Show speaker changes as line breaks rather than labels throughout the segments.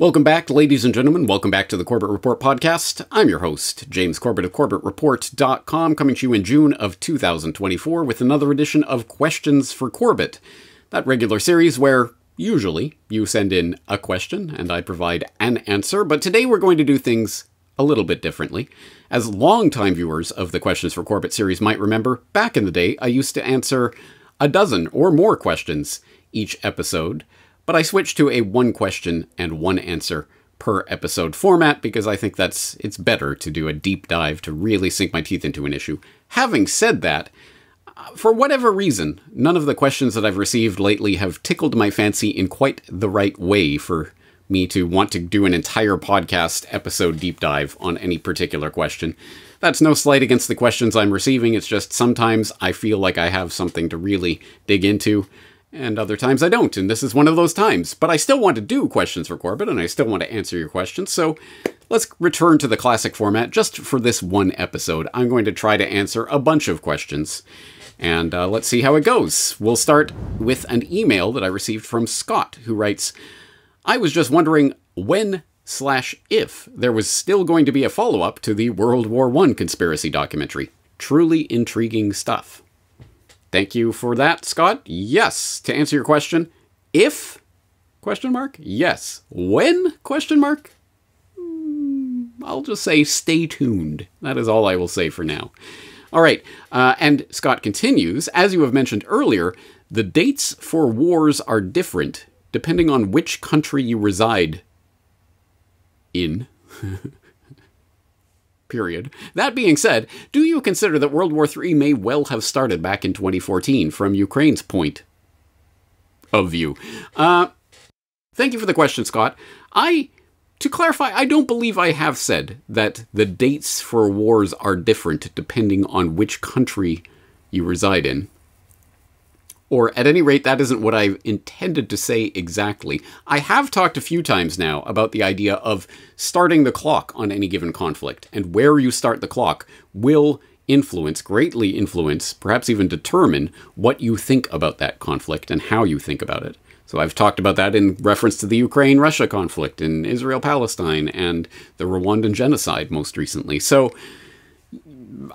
Welcome back, ladies and gentlemen. Welcome back to the Corbett Report podcast. I'm your host, James Corbett of CorbettReport.com, coming to you in June of 2024 with another edition of Questions for Corbett, that regular series where usually you send in a question and I provide an answer, but today we're going to do things a little bit differently. As longtime viewers of the Questions for Corbett series might remember, back in the day I used to answer a dozen or more questions each episode, but I switched to a one question and one answer per episode format because I think it's better to do a deep dive to really sink my teeth into an issue. Having said that, for whatever reason, none of the questions that I've received lately have tickled my fancy in quite the right way for me to want to do an entire podcast episode deep dive on any particular question. That's no slight against the questions I'm receiving, it's just sometimes I feel like I have something to really dig into, and other times I don't, and this is one of those times. But I still want to do Questions for Corbett, and I still want to answer your questions, so let's return to the classic format just for this one episode. I'm going to try to answer a bunch of questions, and let's see how it goes. We'll start with an email that I received from Scott, who writes, I was just wondering when/if there was still going to be a follow-up to the World War I conspiracy documentary. Truly intriguing stuff. Thank you for that, Scott. Yes, to answer your question, if, ? Yes. When, ? I'll just say stay tuned. That is all I will say for now. All right, and Scott continues, as you have mentioned earlier, the dates for wars are different depending on which country you reside in. Period. That being said, do you consider that World War III may well have started back in 2014 from Ukraine's point of view? Thank you for the question, Scott. To clarify, I don't believe I have said that the dates for wars are different depending on which country you reside in. Or at any rate, that isn't what I intended to say exactly. I have talked a few times now about the idea of starting the clock on any given conflict, and where you start the clock will greatly influence, perhaps even determine what you think about that conflict and how you think about it. So I've talked about that in reference to the Ukraine-Russia conflict, in Israel-Palestine, and the Rwandan genocide most recently. So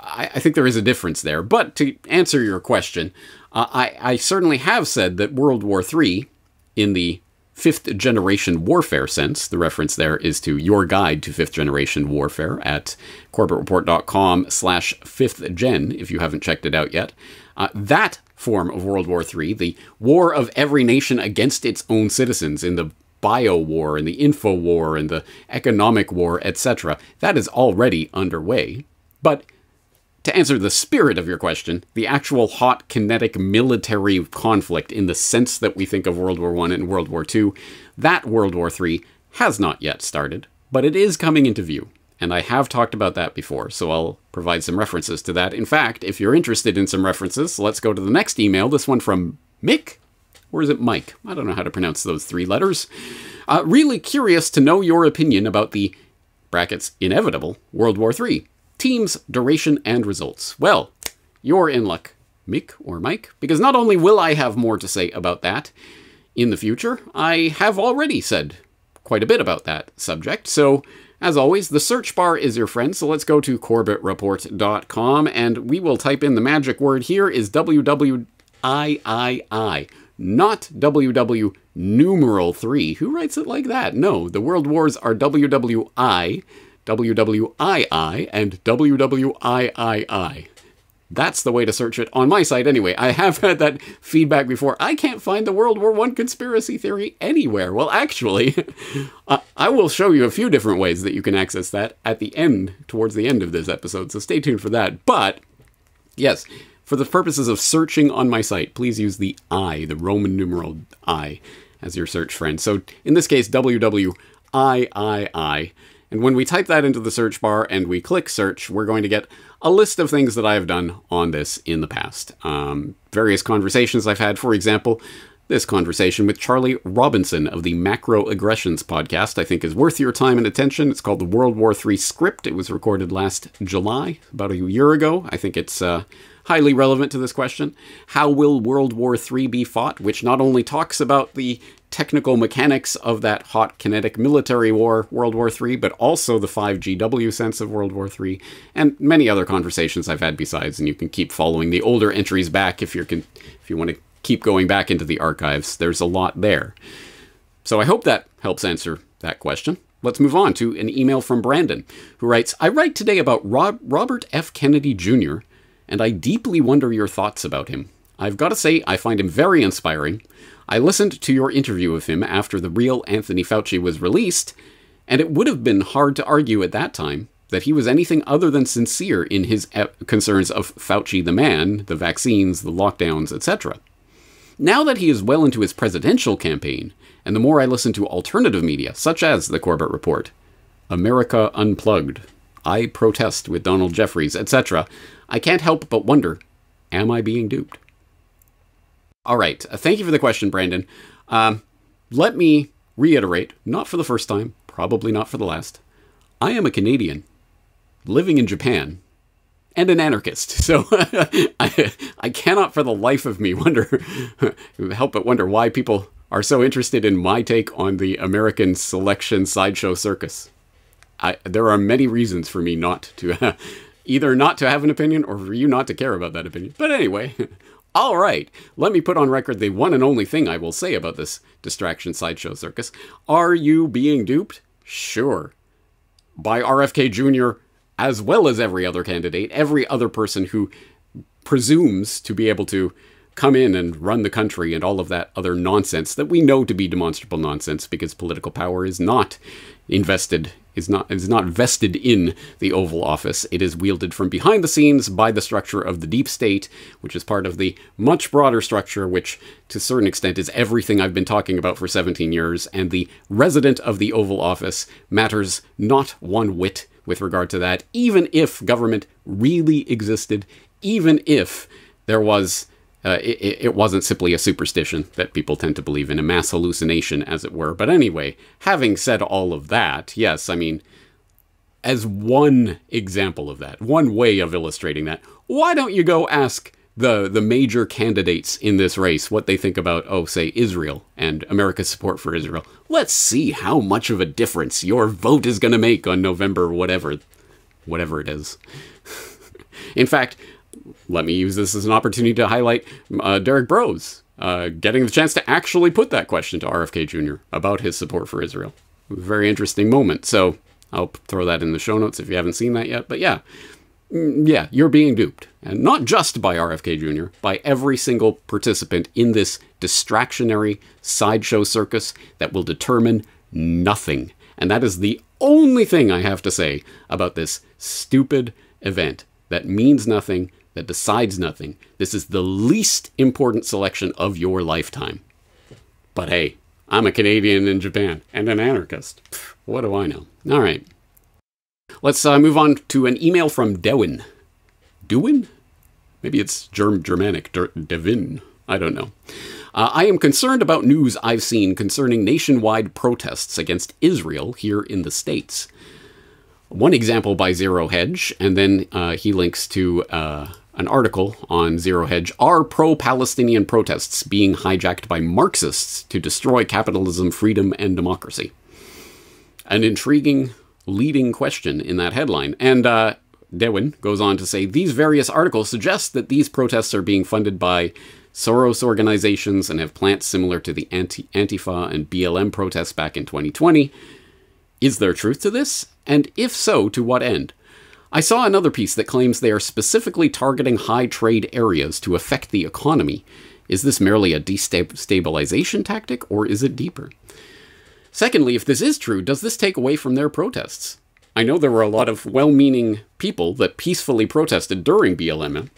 I think there is a difference there. But to answer your question, I certainly have said that World War III, in the fifth-generation warfare sense, the reference there is to your guide to fifth-generation warfare at CorbettReport.com/5thgen, if you haven't checked it out yet. That form of World War III, the war of every nation against its own citizens in the bio war and the info war and the economic war, etc., that is already underway. But to answer the spirit of your question, the actual hot, kinetic military conflict in the sense that we think of World War I and World War II, that World War III has not yet started, but it is coming into view. And I have talked about that before, so I'll provide some references to that. In fact, if you're interested in some references, let's go to the next email, this one from Mick, or is it Mike? I don't know how to pronounce those three letters. Really curious to know your opinion about the, brackets, inevitable World War III. Teams, duration, and results. Well, you're in luck, Mick or Mike, because not only will I have more to say about that in the future, I have already said quite a bit about that subject. So, as always, the search bar is your friend, so let's go to CorbettReport.com, and we will type in the magic word here is WWIII, not WW numeral 3. Who writes it like that? No, the world wars are WWI, WWII, and WWIII. That's the way to search it on my site anyway. I have had that feedback before. I can't find the World War I conspiracy theory anywhere. Well, actually, I will show you a few different ways that you can access that at the end, towards the end of this episode, so stay tuned for that. But, yes, for the purposes of searching on my site, please use the I, the Roman numeral I, as your search friend. So, in this case, WWIII. And when we type that into the search bar and we click search, we're going to get a list of things that I have done on this in the past. Various conversations I've had, for example, this conversation with Charlie Robinson of the Macro Aggressions podcast, I think is worth your time and attention. It's called the World War III Script. It was recorded last July, about a year ago. I think it's highly relevant to this question. How will World War III be fought? Which not only talks about the technical mechanics of that hot kinetic military war, World War III, but also the 5GW sense of World War III, and many other conversations I've had besides, and you can keep following the older entries back if you want to keep going back into the archives. There's a lot there. So I hope that helps answer that question. Let's move on to an email from Brandon, who writes, I write today about Robert F. Kennedy Jr., and I deeply wonder your thoughts about him. I've got to say, I find him very inspiring. I listened to your interview of him after the real Anthony Fauci was released, and it would have been hard to argue at that time that he was anything other than sincere in his concerns of Fauci the man, the vaccines, the lockdowns, etc. Now that he is well into his presidential campaign, and the more I listen to alternative media, such as the Corbett Report, America Unplugged, I Protest with Donald Jeffries, etc., I can't help but wonder, am I being duped? All right, thank you for the question, Brandon. Let me reiterate, not for the first time, probably not for the last, I am a Canadian living in Japan and an anarchist. So I cannot for the life of me help but wonder why people are so interested in my take on the American selection sideshow circus. There are many reasons for me not to, either not to have an opinion or for you not to care about that opinion. But anyway, all right, let me put on record the one and only thing I will say about this distraction sideshow circus. Are you being duped? Sure. By RFK Jr., as well as every other candidate, every other person who presumes to be able to come in and run the country and all of that other nonsense that we know to be demonstrable nonsense because political power is not vested in the Oval Office. It is wielded from behind the scenes by the structure of the deep state, which is part of the much broader structure, which to a certain extent is everything I've been talking about for 17 years, and the resident of the Oval Office matters not one whit with regard to that, even if government really existed, even if there was it wasn't simply a superstition that people tend to believe in, a mass hallucination, as it were. But anyway, having said all of that, yes, I mean, as one example of that, one way of illustrating that, why don't you go ask the major candidates in this race what they think about, oh, say, Israel and America's support for Israel. Let's see how much of a difference your vote is going to make on November whatever it is. In fact, let me use this as an opportunity to highlight Derek Brose getting the chance to actually put that question to RFK Jr. about his support for Israel. It was a very interesting moment. So I'll throw that in the show notes if you haven't seen that yet. But yeah, you're being duped. And not just by RFK Jr., by every single participant in this distractionary sideshow circus that will determine nothing. And that is the only thing I have to say about this stupid event that means nothing, that decides nothing. This is the least important selection of your lifetime. But hey, I'm a Canadian in Japan and an anarchist. What do I know? All right. Let's move on to an email from Dewin. Dewin? Maybe it's Germanic. Devin. I don't know. I am concerned about news I've seen concerning nationwide protests against Israel here in the States. One example by Zero Hedge, and then he links to an article on Zero Hedge. Are pro-Palestinian protests being hijacked by Marxists to destroy capitalism, freedom, and democracy? An intriguing leading question in that headline. And Dewin goes on to say, these various articles suggest that these protests are being funded by Soros organizations and have plants similar to the Antifa and BLM protests back in 2020. Is there truth to this? And if so, to what end? I saw another piece that claims they are specifically targeting high trade areas to affect the economy. Is this merely a destabilization tactic, or is it deeper? Secondly, if this is true, does this take away from their protests? I know there were a lot of well-meaning people that peacefully protested during BLM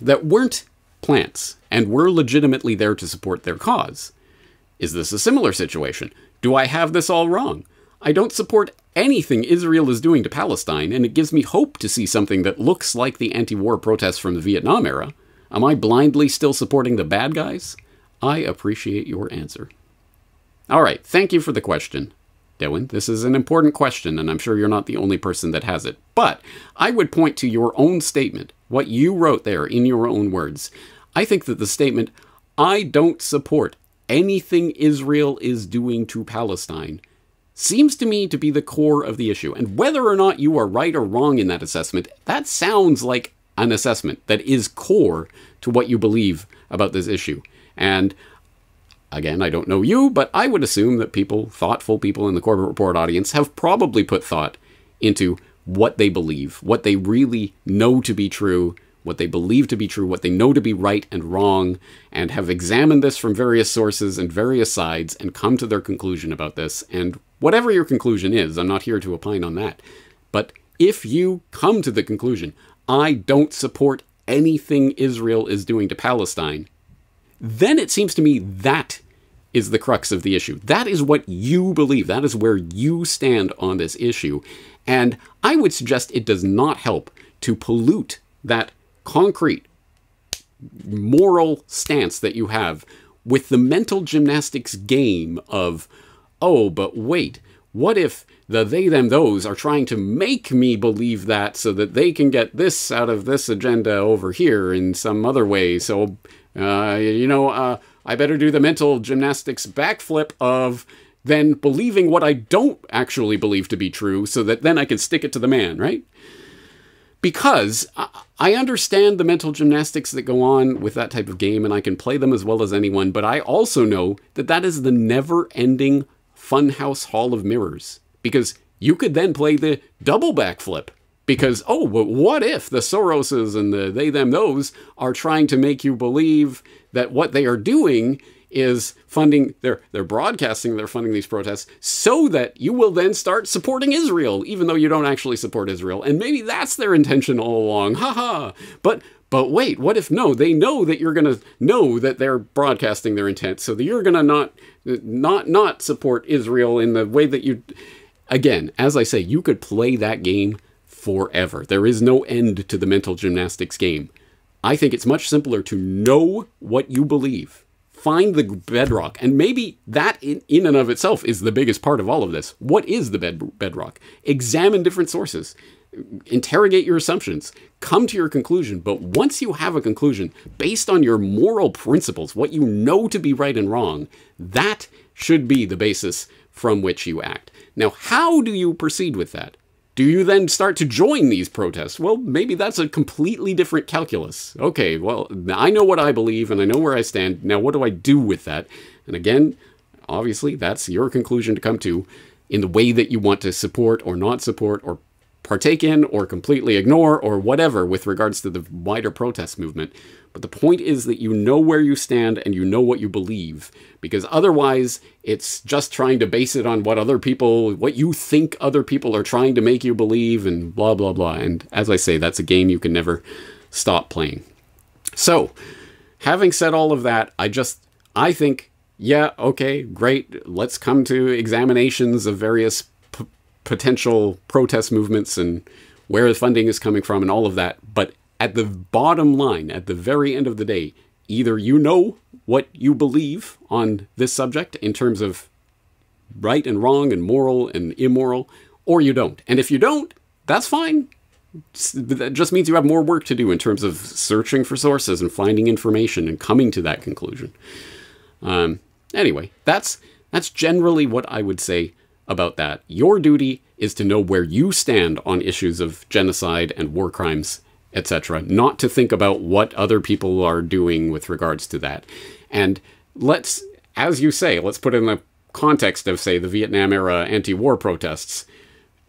that weren't plants and were legitimately there to support their cause. Is this a similar situation? Do I have this all wrong? I don't support anything Israel is doing to Palestine, and it gives me hope to see something that looks like the anti-war protests from the Vietnam era. Am I blindly still supporting the bad guys? I appreciate your answer. All right, thank you for the question, Dewin. This is an important question, and I'm sure you're not the only person that has it. But I would point to your own statement, what you wrote there in your own words. I think that the statement, I don't support anything Israel is doing to Palestine seems to me to be the core of the issue. And whether or not you are right or wrong in that assessment, that sounds like an assessment that is core to what you believe about this issue. And again, I don't know you, but I would assume that thoughtful people in the Corbett Report audience have probably put thought into what they believe, what they really know to be true, what they believe to be true, what they know to be right and wrong, and have examined this from various sources and various sides and come to their conclusion about this. And whatever your conclusion is, I'm not here to opine on that. But if you come to the conclusion, I don't support anything Israel is doing to Palestine, then it seems to me that is the crux of the issue. That is what you believe. That is where you stand on this issue. And I would suggest it does not help to pollute that concrete moral stance that you have with the mental gymnastics game of, oh, but wait, what if the they, them, those are trying to make me believe that so that they can get this out of this agenda over here in some other way? So, I better do the mental gymnastics backflip of then believing what I don't actually believe to be true so that then I can stick it to the man, right? Because I understand the mental gymnastics that go on with that type of game, and I can play them as well as anyone, but I also know that that is the never-ending funhouse hall of mirrors. Because you could then play the double backflip. Because, oh, but what if the Soroses and the they, them, those are trying to make you believe that what they are doing is funding, they're broadcasting, they're funding these protests so that you will then start supporting Israel, even though you don't actually support Israel. And maybe that's their intention all along. Haha. But wait, what if no? They know that you're going to know that they're broadcasting their intent, so that you're going to not support Israel in the way that you... Again, as I say, you could play that game forever. There is no end to the mental gymnastics game. I think it's much simpler to know what you believe. Find the bedrock. And maybe that in and of itself is the biggest part of all of this. What is the bedrock? Examine different sources. Interrogate your assumptions. Come to your conclusion. But once you have a conclusion, based on your moral principles, what you know to be right and wrong, that should be the basis from which you act. Now, how do you proceed with that? Do you then start to join these protests? Well, maybe that's a completely different calculus. Okay, well, I know what I believe and I know where I stand. Now, what do I do with that? And again, obviously, that's your conclusion to come to in the way that you want to support or not support or partake in or completely ignore or whatever with regards to the wider protest movement. But the point is that you know where you stand and you know what you believe, because otherwise it's just trying to base it on what you think other people are trying to make you believe and blah, blah, blah. And as I say, that's a game you can never stop playing. So having said all of that, I think, yeah, okay, great. Let's come to examinations of various potential protest movements and where the funding is coming from and all of that. But at the bottom line, at the very end of the day, either you know what you believe on this subject in terms of right and wrong and moral and immoral, or you don't. And if you don't, that's fine. That just means you have more work to do in terms of searching for sources and finding information and coming to that conclusion. Anyway, that's generally what I would say about that. Your duty is to know where you stand on issues of genocide and war crimes, etc. Not to think about what other people are doing with regards to that. And let's, as you say, let's put it in the context of, say, the Vietnam-era anti-war protests.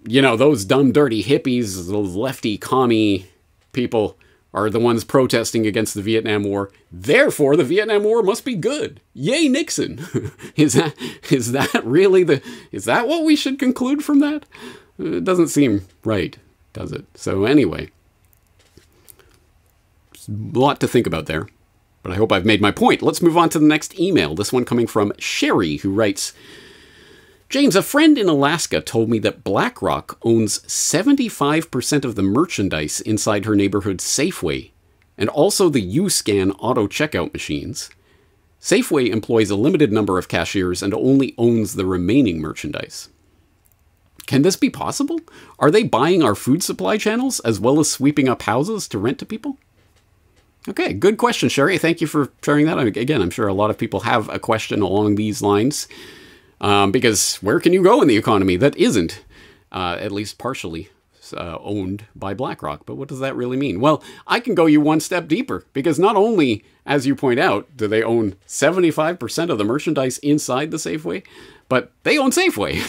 You know, those dumb, dirty hippies, those lefty, commie people are the ones protesting against the Vietnam War. Therefore, the Vietnam War must be good. Yay, Nixon! Is that really is that what we should conclude from that? It doesn't seem right, does it? So anyway, a lot to think about there, but I hope I've made my point. Let's move on to the next email. This one coming from Sherry, who writes, James, a friend in Alaska told me that BlackRock owns 75% of the merchandise inside her neighborhood Safeway, and also the U-Scan auto checkout machines. Safeway employs a limited number of cashiers and only owns the remaining merchandise. Can this be possible? Are they buying our food supply channels as well as sweeping up houses to rent to people? Okay, good question, Sherry. Thank you for sharing that. Again, I'm sure a lot of people have a question along these lines, because where can you go in the economy that isn't at least partially owned by BlackRock? But what does that really mean? Well, I can go you one step deeper, because not only, as you point out, do they own 75% of the merchandise inside the Safeway, but they own Safeway.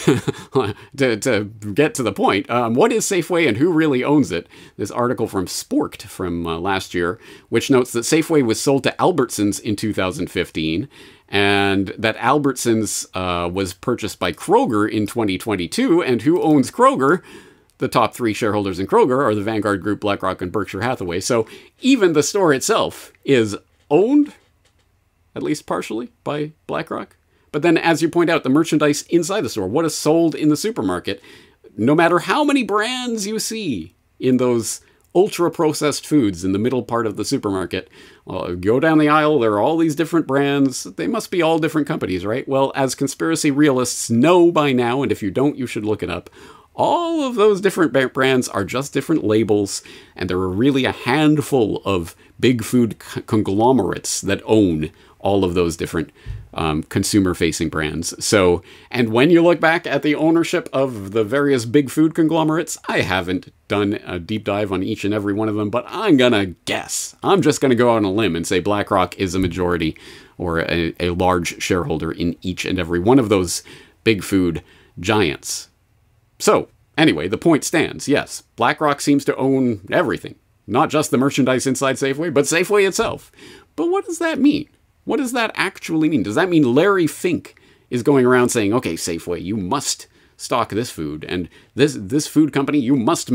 to get to the point, what is Safeway and who really owns it? This article from Sporked from last year, which notes that Safeway was sold to Albertsons in 2015, and that Albertsons was purchased by Kroger in 2022, and who owns Kroger? The top three shareholders in Kroger are the Vanguard Group, BlackRock, and Berkshire Hathaway. So even the store itself is owned, at least partially, by BlackRock. But then, as you point out, the merchandise inside the store, what is sold in the supermarket, no matter how many brands you see in those ultra-processed foods in the middle part of the supermarket, well, go down the aisle, there are all these different brands. They must be all different companies, right? Well, as conspiracy realists know by now, and if you don't, you should look it up, all of those different brands are just different labels, and there are really a handful of big food conglomerates that own all of those different consumer-facing brands. So, and when you look back at the ownership of the various big food conglomerates, I haven't done a deep dive on each and every one of them, but I'm gonna guess. I'm just gonna go on a limb and say BlackRock is a majority or a large shareholder in each and every one of those big food giants. So, anyway, the point stands. Yes, BlackRock seems to own everything. Not just the merchandise inside Safeway, but Safeway itself. But what does that mean? What does that actually mean? Does that mean Larry Fink is going around saying, okay, Safeway, you must stock this food, and this food company, you must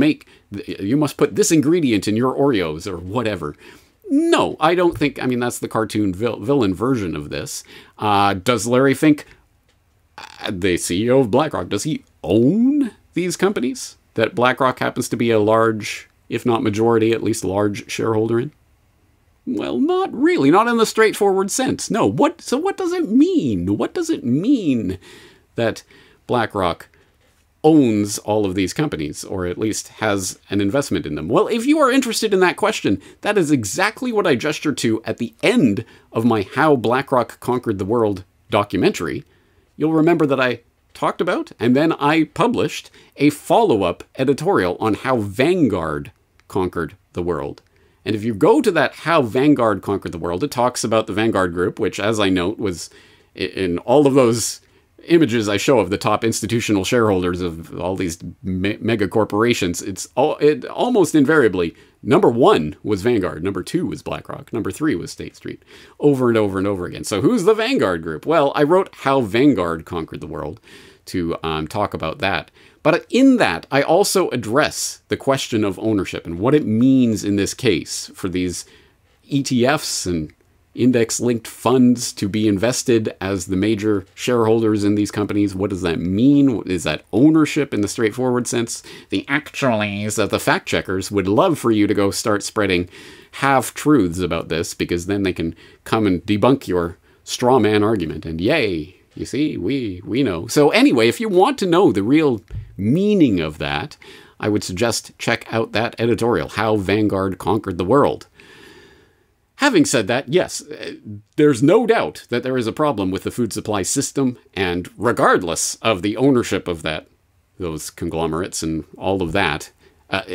put this ingredient in your Oreos or whatever? No, I don't think, I mean, that's the cartoon villain version of this. Does Larry Fink, the CEO of BlackRock, does he own these companies that BlackRock happens to be a large, if not majority, at least large shareholder in? Well, not really, not in the straightforward sense. No, so what does it mean? What does it mean that BlackRock owns all of these companies, or at least has an investment in them? Well, if you are interested in that question, that is exactly what I gestured to at the end of my How BlackRock Conquered the World documentary. You'll remember that I talked about, and then I published a follow-up editorial on how Vanguard conquered the world. And if you go to that How Vanguard Conquered the World, it talks about the Vanguard Group, which, as I note, was in all of those images I show of the top institutional shareholders of all these mega corporations. It almost invariably, number one was Vanguard, number two was BlackRock, number three was State Street, over and over and over again. So who's the Vanguard Group? Well, I wrote How Vanguard Conquered the World to talk about that. But in that, I also address the question of ownership and what it means in this case for these ETFs and index-linked funds to be invested as the major shareholders in these companies. What does that mean? Is that ownership in the straightforward sense? The actuallys that the fact-checkers would love for you to go start spreading half-truths about this, because then they can come and debunk your straw man argument. And yay! You see, we know. So anyway, if you want to know the real meaning of that, I would suggest check out that editorial, How Vanguard Conquered the World. Having said that, yes, there's no doubt that there is a problem with the food supply system, and regardless of the ownership of those conglomerates and all of that,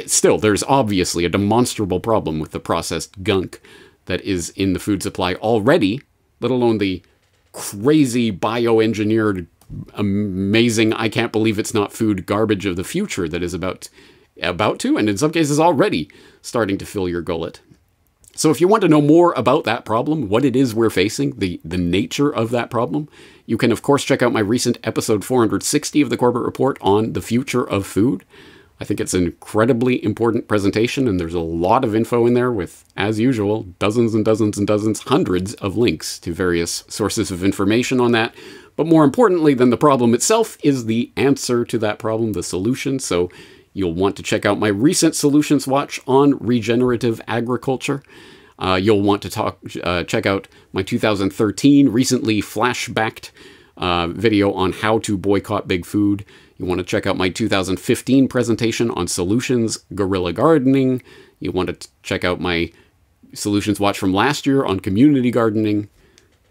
still, there's obviously a demonstrable problem with the processed gunk that is in the food supply already, let alone the crazy bioengineered, amazing, I can't believe it's not food garbage of the future that is about to, and in some cases already, starting to fill your gullet. So if you want to know more about that problem, what it is we're facing, the nature of that problem, you can of course check out my recent episode 460 of the Corbett Report on the future of food. I think it's an incredibly important presentation, and there's a lot of info in there with, as usual, dozens and dozens and dozens, hundreds of links to various sources of information on that. But more importantly than the problem itself is the answer to that problem, the solution. So you'll want to check out my recent Solutions Watch on regenerative agriculture. You'll want to check out my 2013 recently flashbacked video on how to boycott big food. You want to check out my 2015 presentation on solutions, guerrilla gardening. You want to check out my Solutions Watch from last year on community gardening,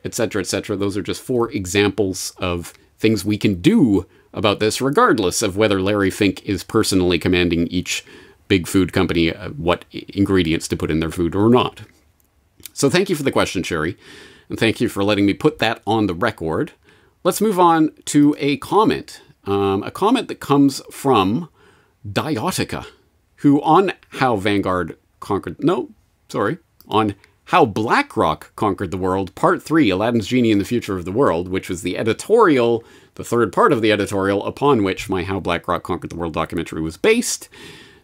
etc., etc. Those are just 4 examples of things we can do about this, regardless of whether Larry Fink is personally commanding each big food company what ingredients to put in their food or not. So thank you for the question, Sherry, and thank you for letting me put that on the record. Let's move on to a comment that comes from Diotica, who on How Vanguard Conquered... No, sorry. On How BlackRock Conquered the World, Part 3, Aladdin's Genie and the Future of the World, which was the editorial, the third part of the editorial upon which my How BlackRock Conquered the World documentary was based.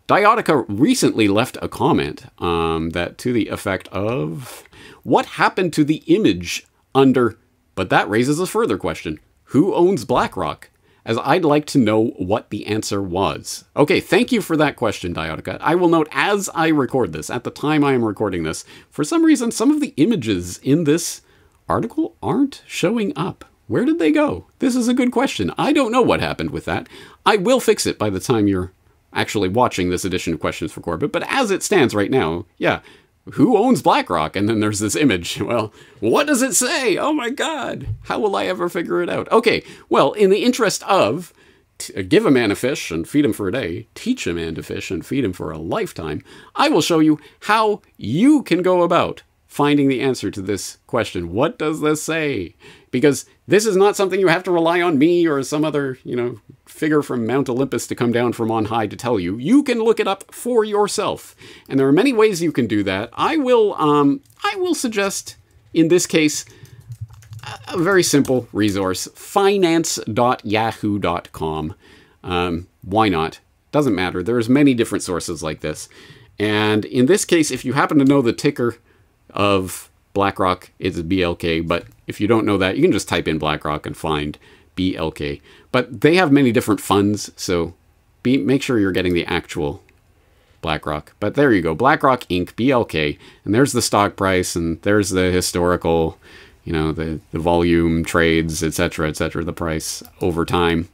Diotica recently left a comment that to the effect of, what happened to the image under, but that raises a further question, who owns BlackRock? As I'd like to know what the answer was. Okay, thank you for that question, Diotica. I will note as I record this, at the time I am recording this, for some reason, some of the images in this article aren't showing up. Where did they go? This is a good question. I don't know what happened with that. I will fix it by the time you're actually watching this edition of Questions for Corbett, but as it stands right now, yeah, who owns BlackRock? And then there's this image. Well, what does it say? Oh my God. How will I ever figure it out? Okay, well, in the interest of give a man a fish and feed him for a day, teach a man to fish and feed him for a lifetime, I will show you how you can go about finding the answer to this question. What does this say? Because this is not something you have to rely on me or some other, figure from Mount Olympus to come down from on high to tell you. You can look it up for yourself. And there are many ways you can do that. I will suggest, in this case, a very simple resource, finance.yahoo.com. Why not? Doesn't matter. There's many different sources like this. And in this case, if you happen to know the ticker of BlackRock, it's BLK, but if you don't know that, you can just type in BlackRock and find BLK. But they have many different funds, so make sure you're getting the actual BlackRock. But there you go, BlackRock Inc., BLK, and there's the stock price, and there's the historical, the volume trades, etc., the price over time.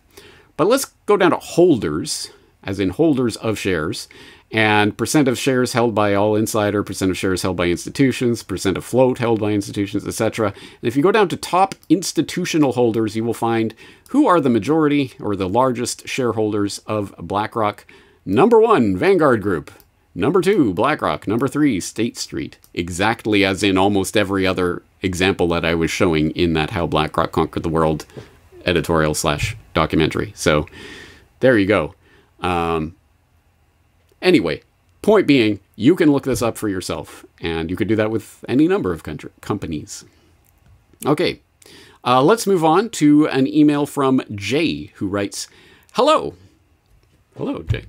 But let's go down to holders, as in holders of shares, and percent of shares held by all insider, percent of shares held by institutions, percent of float held by institutions, etc. And if you go down to top institutional holders, you will find who are the majority or the largest shareholders of BlackRock. Number 1, Vanguard Group. Number 2, BlackRock. Number 3, State Street. Exactly as in almost every other example that I was showing in that How BlackRock Conquered the World editorial / documentary. So there you go. Anyway, point being, you can look this up for yourself, and you could do that with any number of companies. Okay, let's move on to an email from Jay, who writes, Hello. Hello, Jay.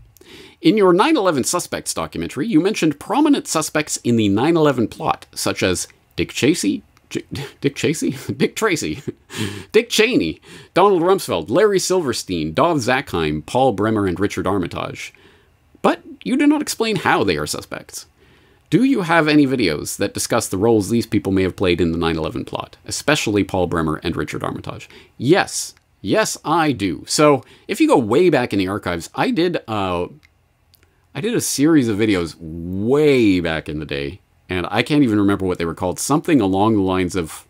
In your 9/11 Suspects documentary, you mentioned prominent suspects in the 9/11 plot, such as Dick Tracy, Dick Cheney, Donald Rumsfeld, Larry Silverstein, Dov Zakheim, Paul Bremer, and Richard Armitage. But you do not explain how they are suspects. Do you have any videos that discuss the roles these people may have played in the 9/11 plot, especially Paul Bremer and Richard Armitage? Yes. Yes, I do. So if you go way back in the archives, I did a series of videos way back in the day, and I can't even remember what they were called. Something along the lines of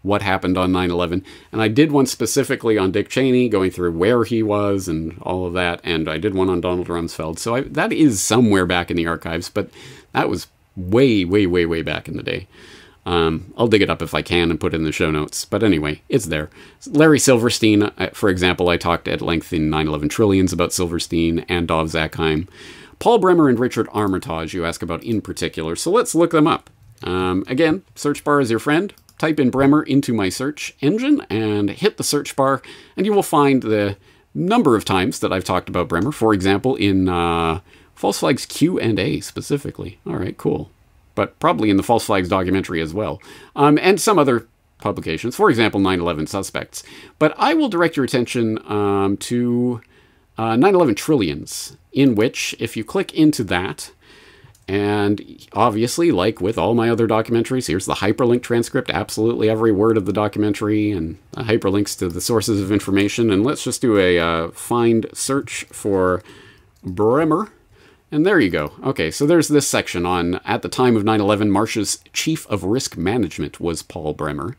what happened on 9/11. And I did one specifically on Dick Cheney, going through where he was and all of that. And I did one on Donald Rumsfeld. So that is somewhere back in the archives, but that was way, way, way, way back in the day. I'll dig it up if I can and put it in the show notes. But anyway, it's there. Larry Silverstein, for example, I talked at length in 9/11 Trillions about Silverstein and Dov Zakheim. Paul Bremer and Richard Armitage, you ask about in particular. So let's look them up. Again, search bar is your friend. Type in Bremer into my search engine and hit the search bar, and you will find the number of times that I've talked about Bremer. For example, in False Flags Q&A specifically. All right, cool. But probably in the False Flags documentary as well. And some other publications. For example, 9/11 Suspects. But I will direct your attention to 9/11 Trillions, in which, if you click into that, and obviously, like with all my other documentaries, here's the hyperlink transcript, absolutely every word of the documentary, and hyperlinks to the sources of information. And let's just do a find search for Bremer, And there you go. Okay, so there's this section on, at the time of 9/11, Marsh's chief of risk management was Paul Bremer.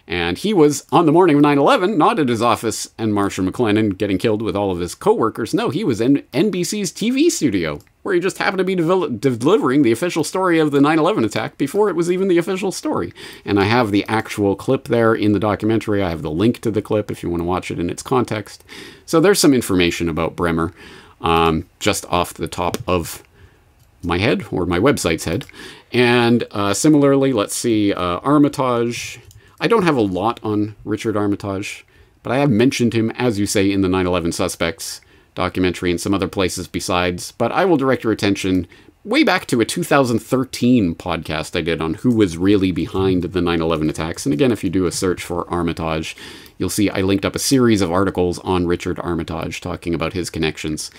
And he was, on the morning of 9/11, not at his office and Marsh and McLennan getting killed with all of his co-workers. No, he was in NBC's TV studio, where he just happened to be delivering the official story of the 9/11 attack before it was even the official story. And I have the actual clip there in the documentary. I have the link to the clip if you want to watch it in its context. So there's some information about Bremer. Just off the top of my head, or my website's head. And similarly, let's see, Armitage. I don't have a lot on Richard Armitage, but I have mentioned him, as you say, in the 9/11 Suspects documentary and some other places besides. But I will direct your attention way back to a 2013 podcast I did on who was really behind the 9/11 attacks. And again, if you do a search for Armitage, you'll see I linked up a series of articles on Richard Armitage talking about his connections.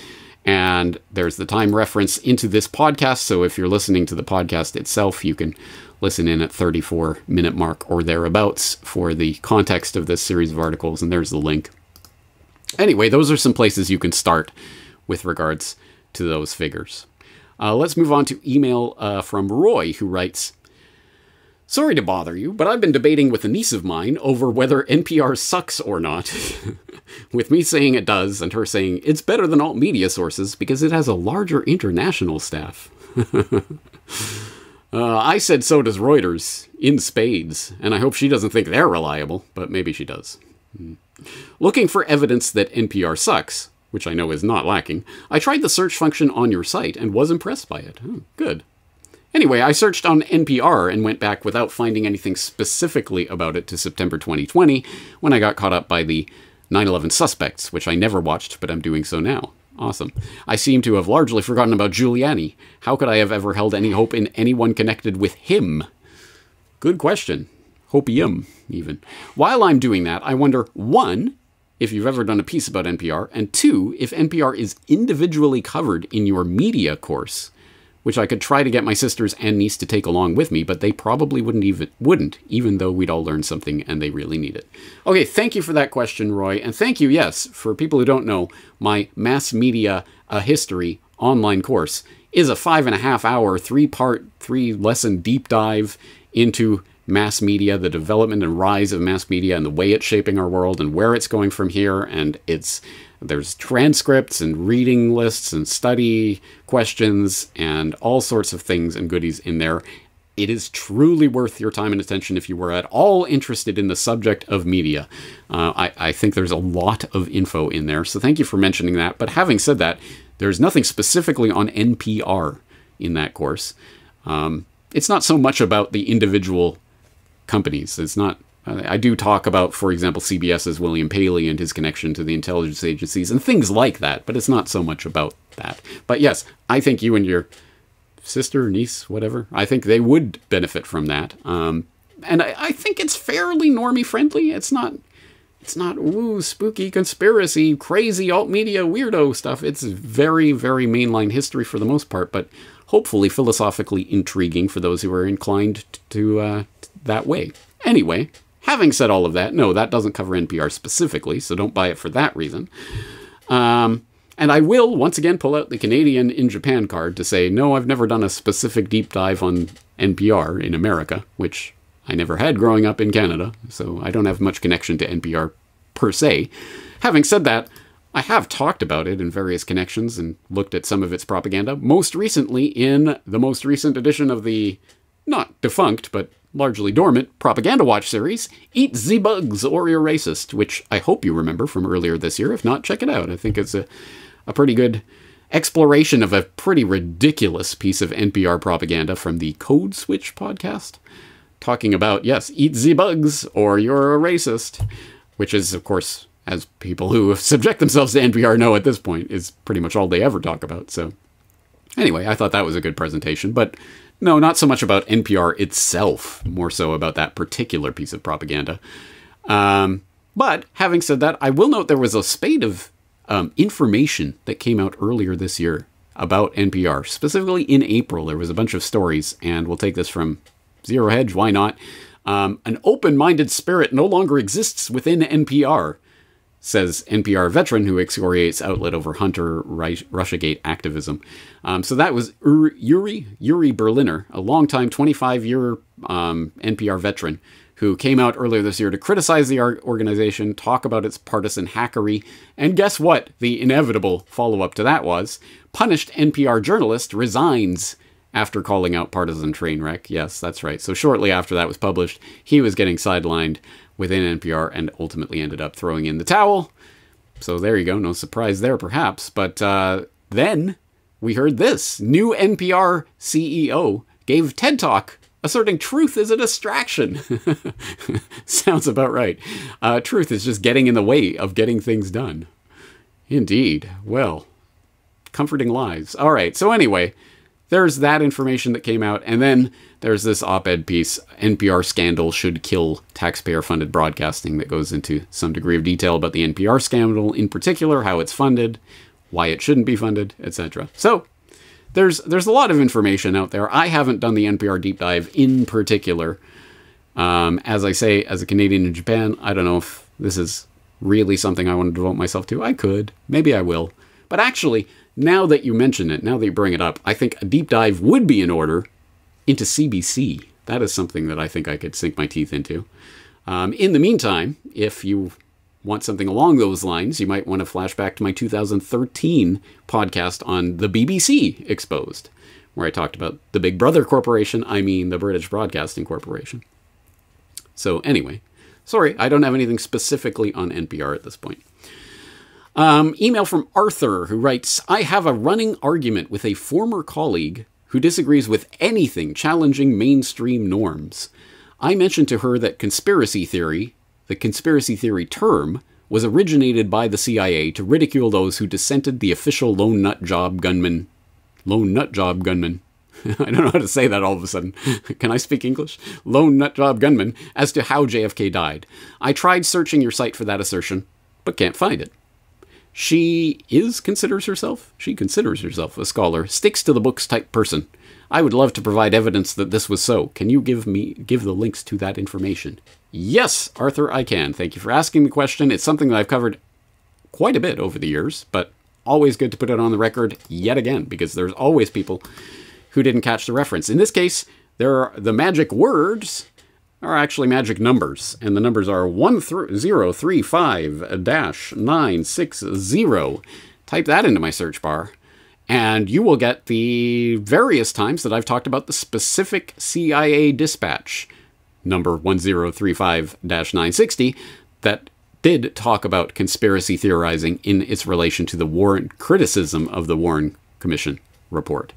And there's the time reference into this podcast, so if you're listening to the podcast itself, you can listen in at 34-minute mark or thereabouts for the context of this series of articles, and there's the link. Anyway, those are some places you can start with regards to those figures. Let's move on to email from Roy, who writes, "Sorry to bother you, but I've been debating with a niece of mine over whether NPR sucks or not. With me saying it does, and her saying it's better than alt media sources because it has a larger international staff." I said so does Reuters, in spades, and I hope she doesn't think they're reliable, but maybe she does. "Looking for evidence that NPR sucks, which I know is not lacking, I tried the search function on your site and was impressed by it." Oh, good. Anyway, I searched on NPR and went back without finding anything specifically about it to September 2020, when I got caught up by the 9/11 Suspects, which I never watched, but I'm doing so now. Awesome. I seem to have largely forgotten about Giuliani. How could I have ever held any hope in anyone connected with him? Good question. Hopium, even. While I'm doing that, I wonder, 1, if you've ever done a piece about NPR, and 2, if NPR is individually covered in your media course, which I could try to get my sisters and niece to take along with me, but they probably wouldn't, even though we'd all learn something and they really need it. Okay, thank you for that question, Roy. And thank you, yes, for people who don't know, my mass media history online course is a 5.5-hour, 3-part, 3-lesson deep dive into mass media, the development and rise of mass media and the way it's shaping our world and where it's going from here. And there's transcripts and reading lists and study questions and all sorts of things and goodies in there. It is truly worth your time and attention if you were at all interested in the subject of media. I think there's a lot of info in there, so thank you for mentioning that. But having said that, there's nothing specifically on NPR in that course. It's not so much about the individual companies. It's not. I do talk about, for example, CBS's William Paley and his connection to the intelligence agencies and things like that, but it's not so much about that. But yes, I think you and your sister, niece, whatever, I think they would benefit from that. And I think it's fairly normie friendly. It's not ooh, spooky conspiracy, crazy alt media weirdo stuff. It's very, very mainline history for the most part, but hopefully philosophically intriguing for those who are inclined to that way. Anyway, having said all of that, no, that doesn't cover NPR specifically, so don't buy it for that reason. And I will, once again, pull out the Canadian in Japan card to say, no, I've never done a specific deep dive on NPR in America, which I never had growing up in Canada, so I don't have much connection to NPR per se. Having said that, I have talked about it in various connections and looked at some of its propaganda, most recently in the most recent edition of the, not defunct, but largely dormant, Propaganda Watch series, Eat the Bugs or You're Racist, which I hope you remember from earlier this year. If not, check it out. I think it's a pretty good exploration of a pretty ridiculous piece of NPR propaganda from the Code Switch podcast, talking about, yes, eat the bugs or you're a racist, which is, of course, as people who subject themselves to NPR know at this point, is pretty much all they ever talk about. So anyway, I thought that was a good presentation, but no, not so much about NPR itself, more so about that particular piece of propaganda. But having said that, I will note there was a spate of information that came out earlier this year about NPR. Specifically in April, there was a bunch of stories, and we'll take this from Zero Hedge, why not? An open-minded spirit no longer exists within NPR. says NPR veteran who excoriates outlet over Hunter Russiagate activism. So that was Yuri Berliner, a longtime 25-year NPR veteran who came out earlier this year to criticize the organization, talk about its partisan hackery, and guess what? The inevitable follow-up to that was, punished NPR journalist resigns after calling out partisan train wreck. Yes, that's right. So shortly after that was published, he was getting sidelined within NPR and ultimately ended up throwing in the towel. So there you go. No surprise there, perhaps. But then we heard this. New NPR CEO gave TED Talk asserting truth is a distraction. Sounds about right. Truth is just getting in the way of getting things done. Indeed. Well, comforting lies. All right. So anyway, there's that information that came out. And then there's this op-ed piece, NPR scandal should kill taxpayer-funded broadcasting, that goes into some degree of detail about the NPR scandal in particular, how it's funded, why it shouldn't be funded, etc. So there's a lot of information out there. I haven't done the NPR deep dive in particular. As I say, as a Canadian in Japan, I don't know if this is really something I want to devote myself to. I could. Maybe I will. But actually, now that you mention it, now that you bring it up, I think a deep dive would be in order into CBC. That is something that I think I could sink my teeth into. In the meantime, if you want something along those lines, you might want to flash back to my 2013 podcast on the BBC Exposed, where I talked about the Big Brother Corporation, I mean the British Broadcasting Corporation. So anyway, sorry, I don't have anything specifically on NPR at this point. Email from Arthur, who writes, I have a running argument with a former colleague who disagrees with anything challenging mainstream norms. I mentioned to her that conspiracy theory, the conspiracy theory term, was originated by the CIA to ridicule those who dissented the official lone nut job gunman. I don't know how to say that all of a sudden. Can I speak English? Lone nut job gunman, as to how JFK died. I tried searching your site for that assertion, but can't find it. She considers herself a scholar, sticks to the books type person. I would love to provide evidence that this was so. Can you give the links to that information? Yes, Arthur, I can. Thank you for asking the question. It's something that I've covered quite a bit over the years, but always good to put it on the record yet again, because there's always people who didn't catch the reference. In this case, the magic words are actually magic numbers, and the numbers are 1035-960. Type that into my search bar, and you will get the various times that I've talked about the specific CIA dispatch, number 1035-960, that did talk about conspiracy theorizing in its relation to the Warren criticism of the Warren Commission report.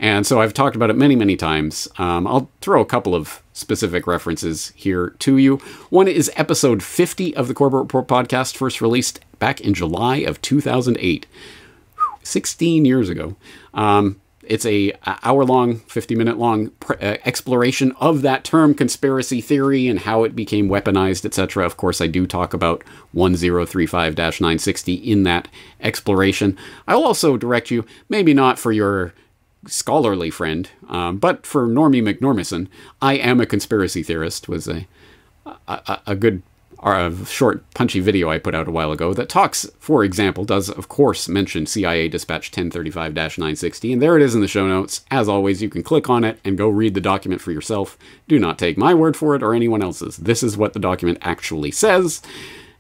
And so I've talked about it many, many times. I'll throw a couple of specific references here to you. One is episode 50 of the Corbett Report podcast, first released back in July of 2008, 16 years ago. It's a hour-long, 50-minute-long exploration of that term, conspiracy theory, and how it became weaponized, etc. Of course, I do talk about 1035-960 in that exploration. I'll also direct you, maybe not for your scholarly friend, but for Normie McNormison, I am a conspiracy theorist, was a good short punchy video I put out a while ago that talks, for example, does of course mention CIA Dispatch 1035-960, and there it is in the show notes. As always, you can click on it and go read the document for yourself. Do not take my word for it or anyone else's. This is what the document actually says,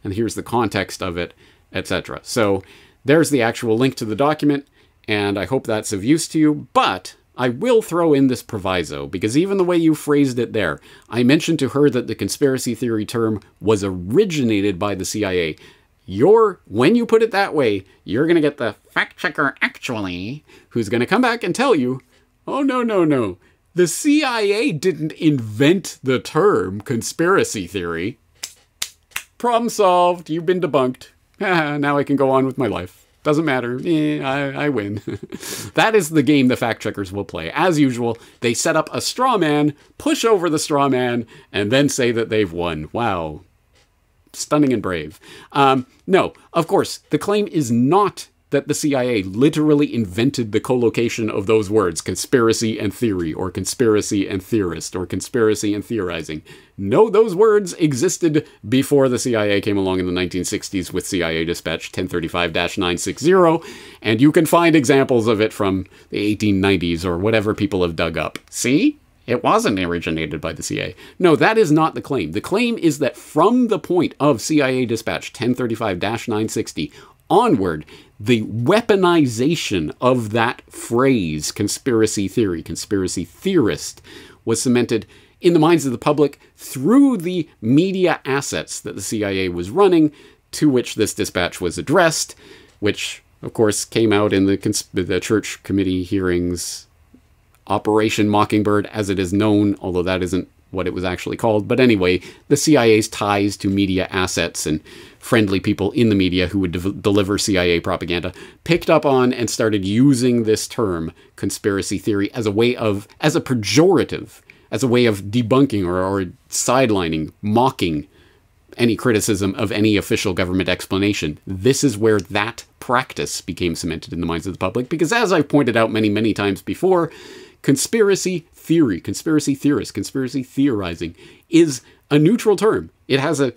and here's the context of it, etc. So there's the actual link to the document, and I hope that's of use to you, but I will throw in this proviso, because even the way you phrased it there, I mentioned to her that the conspiracy theory term was originated by the CIA. When you put it that way, you're going to get the fact checker actually, who's going to come back and tell you, oh, no. The CIA didn't invent the term conspiracy theory. Problem solved. You've been debunked. Now I can go on with my life. Doesn't matter. I win. That is the game the fact checkers will play. As usual, they set up a straw man, push over the straw man, and then say that they've won. Wow. Stunning and brave. No, of course, the claim is not that the CIA literally invented the collocation of those words, conspiracy and theory, or conspiracy and theorist, or conspiracy and theorizing. No, those words existed before the CIA came along in the 1960s with CIA Dispatch 1035-960, and you can find examples of it from the 1890s or whatever people have dug up. See? It wasn't originated by the CIA. No, that is not the claim. The claim is that from the point of CIA Dispatch 1035-960 onward, the weaponization of that phrase, conspiracy theory, conspiracy theorist, was cemented in the minds of the public through the media assets that the CIA was running, to which this dispatch was addressed, which, of course, came out in the Church Committee hearings, Operation Mockingbird, as it is known, although that isn't what it was actually called. But anyway, the CIA's ties to media assets and friendly people in the media who would deliver CIA propaganda picked up on and started using this term, conspiracy theory, as a pejorative, as a way of debunking or sidelining, mocking any criticism of any official government explanation. This is where that practice became cemented in the minds of the public, because as I've pointed out many, many times before, conspiracy theory, conspiracy theorist, conspiracy theorizing is a neutral term. It has a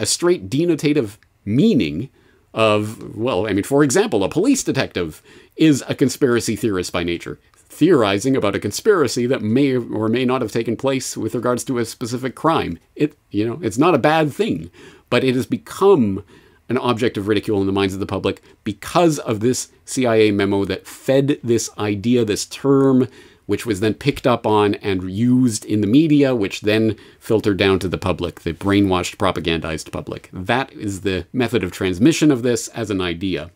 straight denotative meaning of, well, I mean, for example, a police detective is a conspiracy theorist by nature, theorizing about a conspiracy that may or may not have taken place with regards to a specific crime. It's not a bad thing, but it has become an object of ridicule in the minds of the public because of this CIA memo that fed this idea, this term, which was then picked up on and used in the media, which then filtered down to the public, the brainwashed, propagandized public. That is the method of transmission of this as an idea.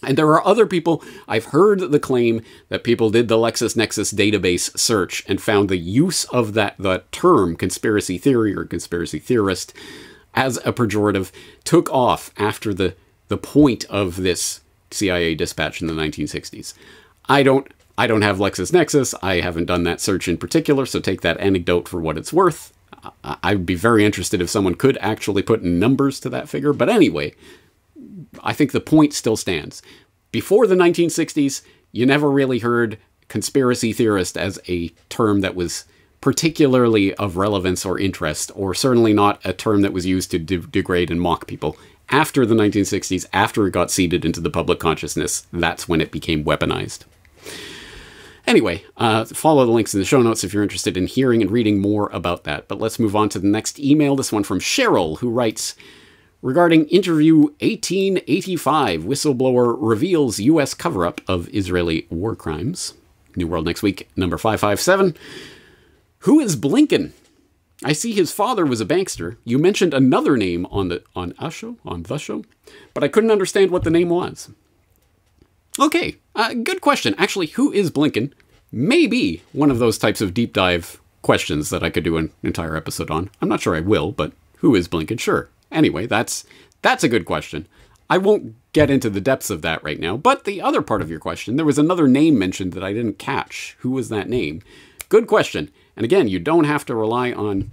And there are other people, I've heard the claim that people did the LexisNexis database search and found the use of the term conspiracy theory or conspiracy theorist as a pejorative took off after the point of this CIA dispatch in the 1960s. I don't have LexisNexis. I haven't done that search in particular, so take that anecdote for what it's worth. I'd be very interested if someone could actually put numbers to that figure. But anyway, I think the point still stands. Before the 1960s, you never really heard conspiracy theorist as a term that was particularly of relevance or interest, or certainly not a term that was used to degrade and mock people. After the 1960s, after it got seeded into the public consciousness, that's when it became weaponized. Anyway, follow the links in the show notes if you're interested in hearing and reading more about that. But let's move on to the next email, this one from Cheryl, who writes, regarding interview 1885, whistleblower reveals U.S. cover-up of Israeli war crimes. New World Next Week, number 557. Who is Blinken? I see his father was a bankster. You mentioned another name on the show, but I couldn't understand what the name was. Okay, good question. Actually, who is Blinken? Maybe one of those types of deep dive questions that I could do an entire episode on. I'm not sure I will, but who is Blinken? Sure. Anyway, that's a good question. I won't get into the depths of that right now, but the other part of your question, there was another name mentioned that I didn't catch. Who was that name? Good question. And again, you don't have to rely on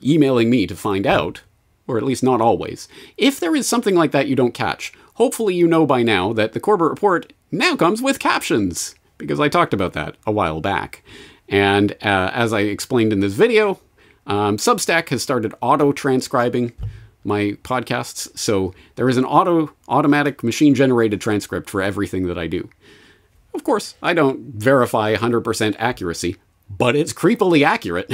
emailing me to find out, or at least not always. If there is something like that you don't catch, hopefully you know by now that the Corbett Report now comes with captions, because I talked about that a while back. And as I explained in this video, Substack has started auto-transcribing my podcasts, so there is an automatic machine-generated transcript for everything that I do. Of course, I don't verify 100% accuracy, but it's creepily accurate.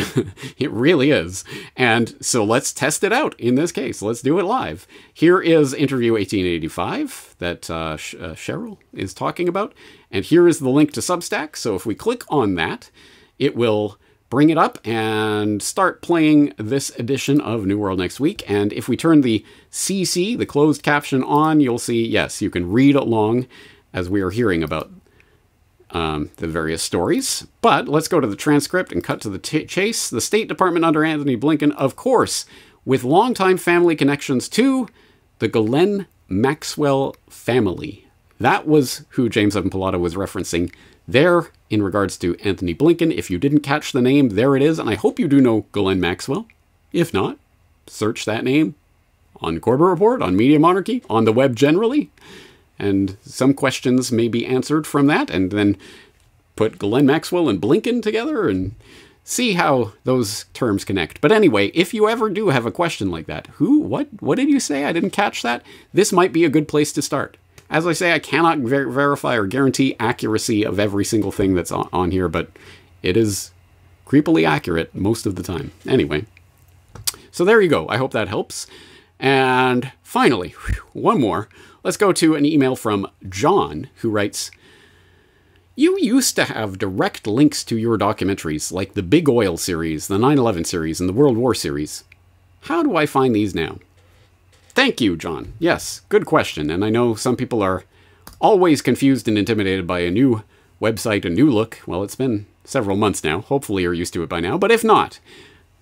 It really is. And so let's test it out in this case. Let's do it live. Here is interview 1885 that Cheryl is talking about. And here is the link to Substack. So if we click on that, it will bring it up and start playing this edition of New World Next Week. And if we turn the CC, the closed caption, on, you'll see, yes, you can read along as we are hearing about the various stories. But let's go to the transcript and cut to the chase. The State Department under Anthony Blinken, of course, with longtime family connections to the Ghislaine Maxwell family. That was who James Evan Pilato was referencing there in regards to Anthony Blinken. If you didn't catch the name, there it is. And I hope you do know Ghislaine Maxwell. If not, search that name on Corbett Report, on Media Monarchy, on the web generally. and some questions may be answered from that, and then put Glenn Maxwell and Blinken together and see how those terms connect. But anyway, if you ever do have a question like that, what did you say? I didn't catch that. This might be a good place to start. As I say, I cannot verify or guarantee accuracy of every single thing that's on here, but it is creepily accurate most of the time. Anyway, so there you go. I hope that helps. And finally, one more. Let's go to an email from John, who writes, "You used to have direct links to your documentaries, like the Big Oil series, the 9/11 series, and the World War series. How do I find these now?" Thank you, John. Yes, good question. And I know some people are always confused and intimidated by a new website, a new look. Well, it's been several months now. Hopefully you're used to it by now. But if not,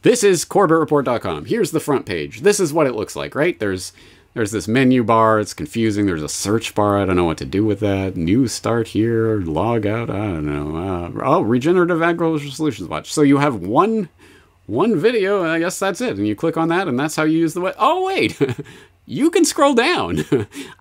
this is CorbettReport.com. Here's the front page. This is what it looks like, right? There's this menu bar. It's confusing. There's a search bar. I don't know what to do with that. New start here. Log out. I don't know. Regenerative Agricultural Solutions Watch. So you have one video, and I guess that's it. And you click on that, and that's how you use the web. Oh, wait. You can scroll down.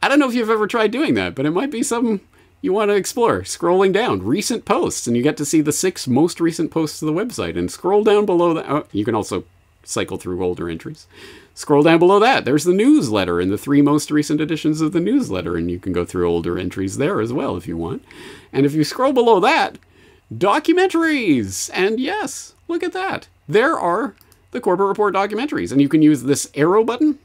I don't know if you've ever tried doing that, but it might be something you want to explore. Scrolling down, recent posts, and you get to see the 6 most recent posts of the website. And scroll down below that. Oh, you can also cycle through older entries. Scroll down below that. There's the newsletter and the 3 most recent editions of the newsletter, and you can go through older entries there as well if you want. And if you scroll below that, documentaries. And yes, look at that. There are the Corbett Report documentaries, and you can use this arrow button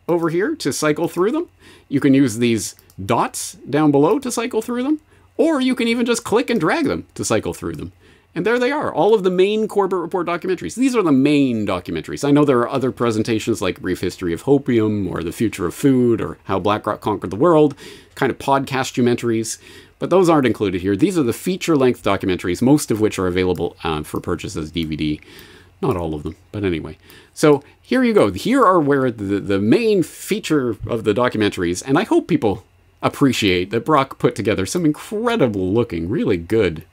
over here to cycle through them. You can use these dots down below to cycle through them, or you can even just click and drag them to cycle through them. And there they are, all of the main Corbett Report documentaries. These are the main documentaries. I know there are other presentations like Brief History of Hopium, or The Future of Food, or How Black Rock Conquered the World, kind of podcast-umentaries, but those aren't included here. These are the feature-length documentaries, most of which are available for purchase as DVD. Not all of them, but anyway. So here you go. Here are where the main feature of the documentaries, and I hope people appreciate that Brock put together some incredible looking, really good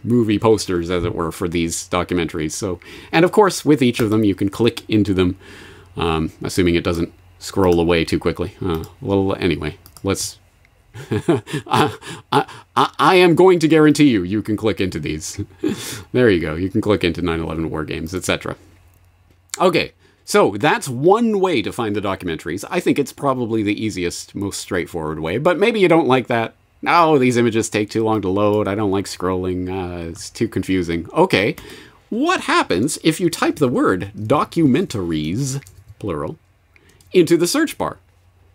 movie posters, as it were, for these documentaries. So, and of course, with each of them, you can click into them, assuming it doesn't scroll away too quickly. Well, anyway, let's... I am going to guarantee you can click into these. There you go. You can click into 9/11 war games, etc. Okay, so that's one way to find the documentaries. I think it's probably the easiest, most straightforward way, but maybe you don't like that. Oh, these images take too long to load. I don't like scrolling. It's too confusing. Okay, what happens if you type the word documentaries, plural, into the search bar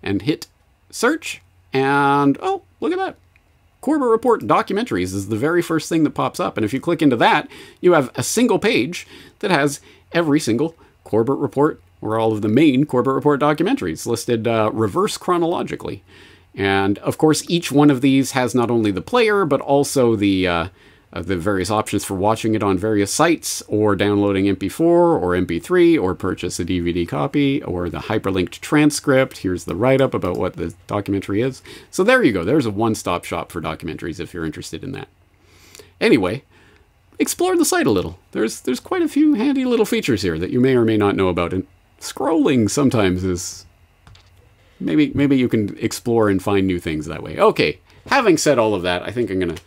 and hit search? And, oh, look at that. Corbett Report documentaries is the very first thing that pops up. And if you click into that, you have a single page that has every single Corbett Report, or all of the main Corbett Report documentaries listed reverse chronologically. And, of course, each one of these has not only the player, but also the various options for watching it on various sites, or downloading MP4 or MP3, or purchase a DVD copy, or the hyperlinked transcript. Here's the write-up about what the documentary is. So there you go. There's a one-stop shop for documentaries if you're interested in that. Anyway, explore the site a little. There's quite a few handy little features here that you may or may not know about. And scrolling sometimes is... Maybe you can explore and find new things that way. Okay, having said all of that, I think I'm going to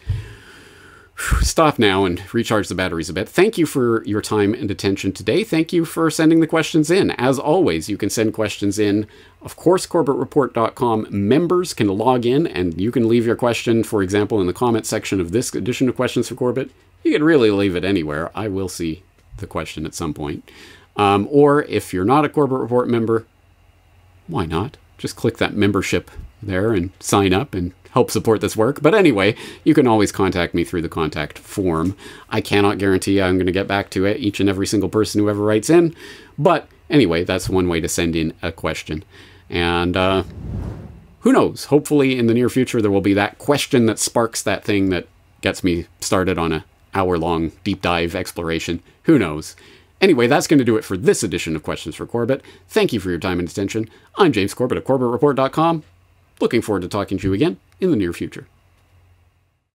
stop now and recharge the batteries a bit. Thank you for your time and attention today. Thank you for sending the questions in. As always, you can send questions in. Of course, CorbettReport.com members can log in, and you can leave your question, for example, in the comment section of this edition of Questions for Corbett. You can really leave it anywhere. I will see the question at some point. Or if you're not a Corbett Report member, why not? Just click that membership there and sign up and help support this work. But anyway, you can always contact me through the contact form. I cannot guarantee I'm going to get back to it, each and every single person who ever writes in. But anyway, that's one way to send in a question. And who knows? Hopefully in the near future there will be that question that sparks that thing that gets me started on an hour-long deep dive exploration. Who knows? Anyway, that's going to do it for this edition of Questions for Corbett. Thank you for your time and attention. I'm James Corbett of CorbettReport.com. Looking forward to talking to you again in the near future.